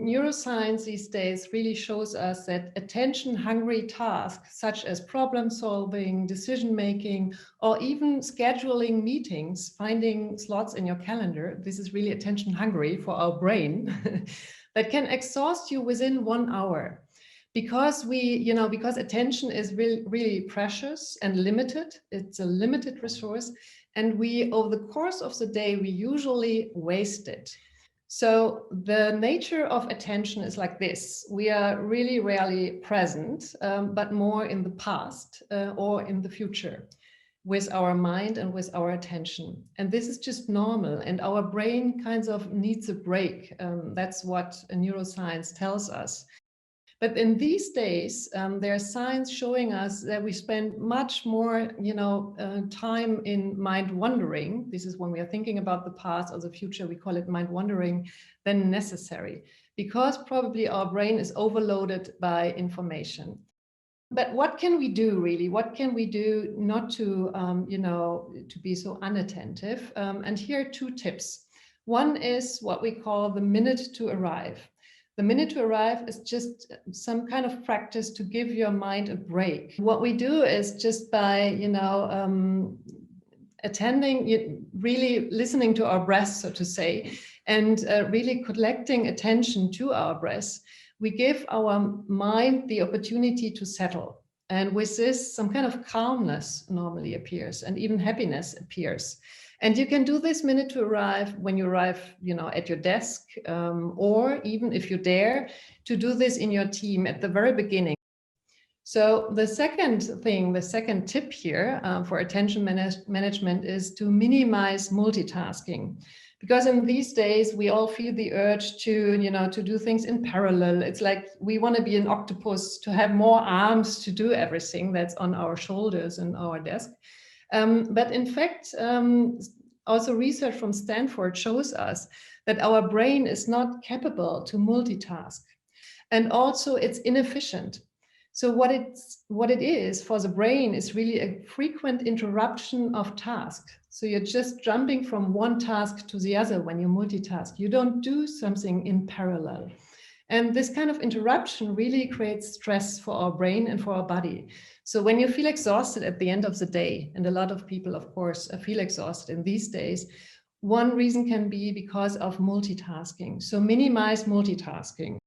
Neuroscience these days really shows us that attention-hungry tasks, such as problem solving, decision making, or even scheduling meetings, finding slots in your calendar, this is really attention-hungry for our brain, that can exhaust you within 1 hour. Because because attention is really precious and limited, it's a limited resource, and over the course of the day, we usually waste it. So the nature of attention is like this. We are really rarely present, but more in the past or in the future with our mind and with our attention. And this is just normal. And our brain kind of needs a break. That's what neuroscience tells us. But in these days, there are signs showing us that we spend much more, time in mind wandering. This is when we are thinking about the past or the future, we call it mind wandering, than necessary, because probably our brain is overloaded by information. But what can we do really? What can we do not to, to be so unattentive? And here are 2 tips. One is what we call the minute to arrive. The minute to arrive is just some kind of practice to give your mind a break. What we do is just by, attending, really listening to our breath, so to say, and really collecting attention to our breath, we give our mind the opportunity to settle. And with this, some kind of calmness normally appears, and even happiness appears. And you can do this minute to arrive when you arrive, at your desk, or even if you dare to do this in your team at the very beginning. So the second tip here for attention management is to minimize multitasking. Because in these days, we all feel the urge to do things in parallel. It's like we want to be an octopus, to have more arms to do everything that's on our shoulders and our desk. But in fact, also research from Stanford shows us that our brain is not capable to multitask. And also it's inefficient. So what it is for the brain is really a frequent interruption of tasks. So you're just jumping from one task to the other when you multitask. You don't do something in parallel. And this kind of interruption really creates stress for our brain and for our body. So when you feel exhausted at the end of the day, and a lot of people, of course, feel exhausted in these days, one reason can be because of multitasking. So minimize multitasking.